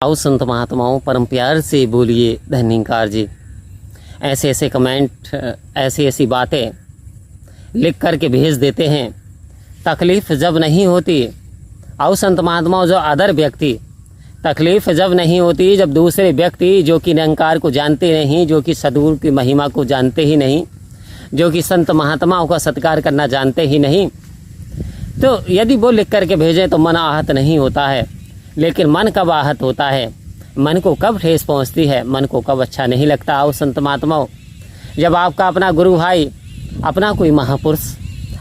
आओ संत महात्माओं परम प्यार से बोलिए धन्यकार जी। ऐसे ऐसे कमेंट, ऐसी ऐसी बातें लिख कर के भेज देते हैं। तकलीफ़ जब नहीं होती, आओ संत महात्माओं, जो अदर व्यक्ति, तकलीफ़ जब नहीं होती जब दूसरे व्यक्ति जो कि निरंकार को जानते नहीं, जो कि सद्गुरु की महिमा को जानते ही नहीं, जो कि संत महात्माओं का सत्कार करना जानते ही नहीं, तो यदि वो लिख करके भेजें तो मन आहत नहीं होता है। लेकिन मन कब आहत होता है, मन को कब ठेस पहुंचती है, मन को कब अच्छा नहीं लगता। आओ संत महात्माओं, जब आपका अपना गुरु भाई, अपना कोई महापुरुष,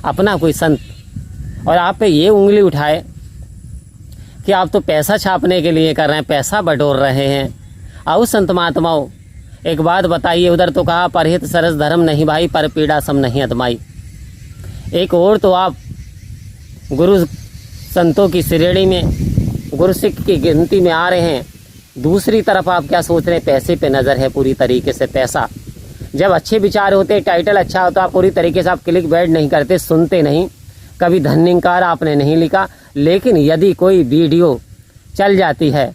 अपना कोई संत और आप पे ये उंगली उठाए कि आप तो पैसा छापने के लिए कर रहे हैं, पैसा बटोर रहे हैं। आओ संत महात्माओं, एक बात बताइए, उधर तो कहा परहित सरस धर्म नहीं भाई, पर पीड़ा सम नहीं अदमाई। एक और तो आप गुरु संतों की श्रेणी में, गुरु सिख की गिनती में आ रहे हैं, दूसरी तरफ आप क्या सोच रहे हैं, पैसे पे नज़र है पूरी तरीके से। पैसा जब अच्छे विचार होते, टाइटल अच्छा होता, आप पूरी तरीके से आप क्लिक बैट नहीं करते, सुनते नहीं, कभी धन्यकार आपने नहीं लिखा। लेकिन यदि कोई वीडियो चल जाती है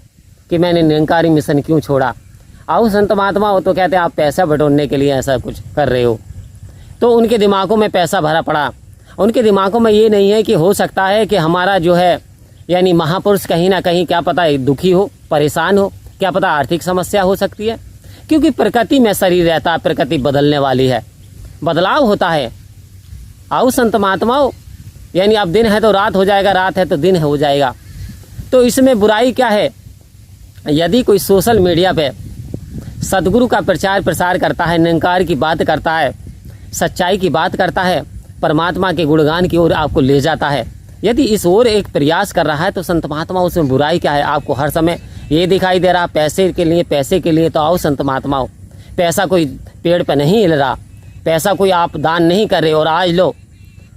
कि मैंने निरंकारी मिशन क्यों छोड़ा, आओ संत महात्मा हो, तो कहते हैं आप पैसा बटोरने के लिए ऐसा कुछ कर रहे हो। तो उनके दिमागों में पैसा भरा पड़ा, उनके दिमागों में ये नहीं है कि हो सकता है कि हमारा जो है यानी महापुरुष कहीं ना कहीं क्या पता दुखी हो, परेशान हो, क्या पता आर्थिक समस्या हो सकती है। क्योंकि प्रकृति में शरीर रहता है, प्रकृति बदलने वाली है, बदलाव होता है। आओ संत महात्माओं, यानी अब दिन है तो रात हो जाएगा, रात है तो दिन हो जाएगा। तो इसमें बुराई क्या है? यदि कोई सोशल मीडिया पे सदगुरु का प्रचार प्रसार करता है, निरंकार की बात करता है, सच्चाई की बात करता है, परमात्मा के गुणगान की ओर आपको ले जाता है, यदि इस ओर एक प्रयास कर रहा है, तो संत महात्मा उसमें बुराई क्या है? आपको हर समय ये दिखाई दे रहा पैसे के लिए, पैसे के लिए। तो आओ संत महात्माओं, पैसा कोई पेड़ पे नहीं हिल रहा, पैसा कोई आप दान नहीं कर रहे। और आज लो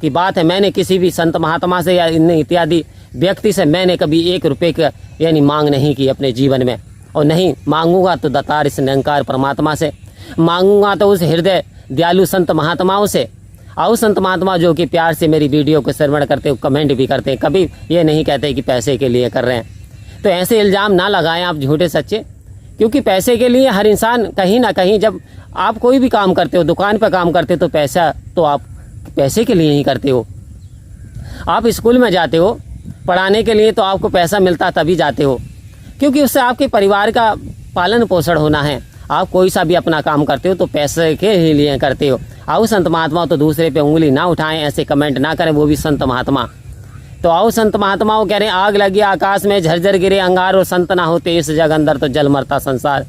की बात है, मैंने किसी भी संत महात्मा से या इत्यादि व्यक्ति से मैंने कभी 1 रुपये का यानी मांग नहीं की अपने जीवन में, और नहीं मांगूंगा तो दातार इस निरंकार परमात्मा से मांगूंगा, तो उस हृदय दयालु संत महात्माओं से। आओ संत महात्मा जो कि प्यार से मेरी वीडियो को श्रवण करते हो, कमेंट भी करते हैं, कभी ये नहीं कहते कि पैसे के लिए कर रहे हैं। तो ऐसे इल्ज़ाम ना लगाएं आप झूठे सच्चे, क्योंकि पैसे के लिए हर इंसान कहीं ना कहीं, जब आप कोई भी काम करते हो, दुकान पर काम करते हो, तो पैसा तो आप पैसे के लिए ही करते हो। आप स्कूल में जाते हो पढ़ाने के लिए, तो आपको पैसा मिलता तभी जाते हो, क्योंकि उससे आपके परिवार का पालन पोषण होना है। आप कोई सा भी अपना काम करते हो तो पैसे के ही लिए करते हो। आओ संत महात्मा, तो दूसरे पे उंगली ना उठाएं, ऐसे कमेंट ना करें, वो भी संत महात्मा। तो आओ संत महात्माओं कह रहे हैं, आग लगी आकाश में, झरझर गिरे अंगार, और संत ना होते इस जग अंदर, तो जल मरता संसार।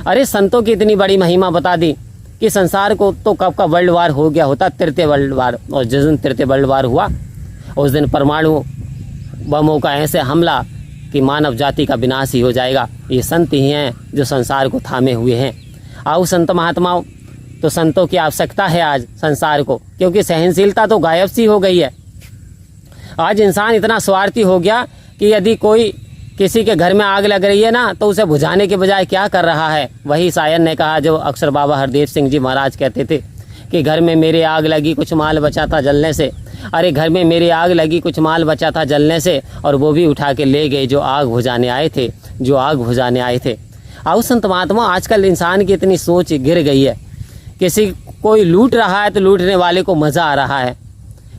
अरे संतों की इतनी बड़ी महिमा बता दी कि संसार को तो कब का वर्ल्ड वार हो गया होता, 3य वर्ल्ड वार। और जिस दिन 3य वर्ल्ड वार हुआ, उस दिन परमाणु बमों का ऐसे हमला कि मानव जाति का विनाश ही हो जाएगा। ये संत ही हैं जो संसार को थामे हुए हैं। आओ संत महात्माओं, तो संतों की आवश्यकता है आज संसार को, क्योंकि सहनशीलता तो गायब सी हो गई है। आज इंसान इतना स्वार्थी हो गया कि यदि कोई किसी के घर में आग लग रही है ना, तो उसे बुझाने के बजाय क्या कर रहा है? वही शायर ने कहा जो अक्सर बाबा हरदेव सिंह जी महाराज कहते थे कि घर में मेरे आग लगी, कुछ माल बचा था जलने से। अरे घर में मेरी आग लगी, कुछ माल बचा था जलने से, और वो भी उठा के ले गए जो आग बुझाने आए थे, जो आग बुझाने आए थे। आओ संत महात्मा, आजकल इंसान की इतनी सोच गिर गई है, किसी कोई लूट रहा है तो लूटने वाले को मज़ा आ रहा है,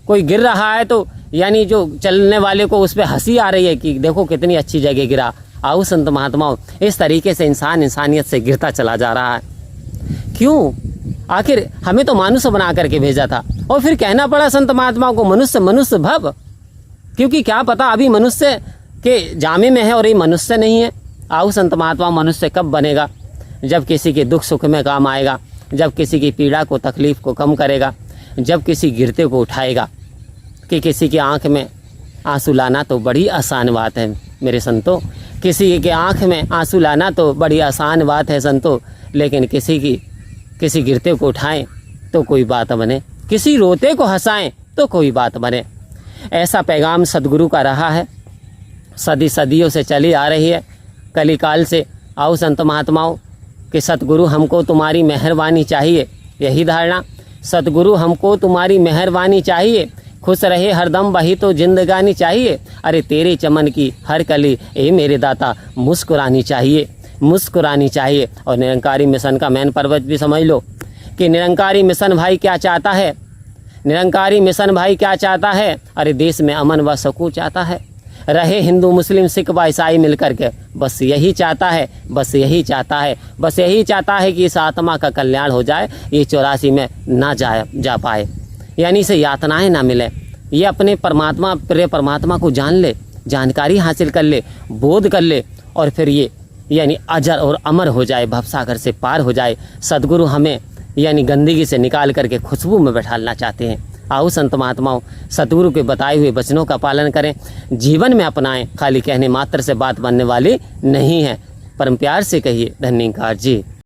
कोई गिर रहा है तो यानी जो चलने वाले को उस पर हंसी आ रही है कि देखो कितनी अच्छी जगह गिरा। आओ संत महात्माओं, इस तरीके से इंसान इंसानियत से गिरता चला जा रहा है। क्यों? आखिर हमें तो मानुष्य बना करके भेजा था, और फिर कहना पड़ा संत महात्माओं को मनुष्य मनुष्य भव, क्योंकि क्या पता अभी मनुष्य के जामे में है और ये मनुष्य नहीं है। आओ संत महात्मा, मनुष्य कब बनेगा? जब किसी के दुख सुख में काम आएगा, जब किसी की पीड़ा को तकलीफ को कम करेगा, जब किसी गिरते को उठाएगा। कि किसी की आंख में आंसू लाना तो बड़ी आसान बात है मेरे संतों, किसी के आंख में आंसू लाना तो बड़ी आसान बात है संतों, लेकिन किसी गिरते को उठाएं तो कोई बात बने, किसी रोते को हंसाएं तो कोई बात बने। ऐसा पैगाम सदगुरु का रहा है, सदियों से चली आ रही है, कलिकाल से। आओ संत महात्माओं कि सतगुरु हमको तुम्हारी मेहरबानी चाहिए, यही धारणा, सतगुरु हमको तुम्हारी मेहरबानी चाहिए, खुश रहे हरदम वही तो जिंदगानी चाहिए। अरे तेरे चमन की हर कली ए मेरे दाता मुस्कुरानी चाहिए, मुस्कुरानी चाहिए। और निरंकारी मिशन का मेन पर्पज भी समझ लो कि निरंकारी मिशन भाई क्या चाहता है। निरंकारी मिशन भाई क्या चाहता है? अरे देश में अमन व सुकून चाहता है, रहे हिंदू मुस्लिम सिख व ईसाई मिलकर के, बस यही चाहता है, बस यही चाहता है, बस यही चाहता है कि इस आत्मा का कल्याण हो जाए, ये 84 में ना जा पाए, यानी इसे यातनाएं ना मिले, ये अपने परमात्मा प्रिय परमात्मा को जान ले, जानकारी हासिल कर ले, बोध कर ले, और फिर ये यानी अजर और अमर हो जाए, भवसागर से पार हो जाए। सदगुरु हमें यानी गंदगी से निकाल करके खुशबू में बैठाना चाहते हैं। आओ संत महात्माओं, सतगुरु के बताए हुए वचनों का पालन करें, जीवन में अपनाएं। खाली कहने मात्र से बात बनने वाली नहीं है। परम प्यार से कहिए धन्यकार जी।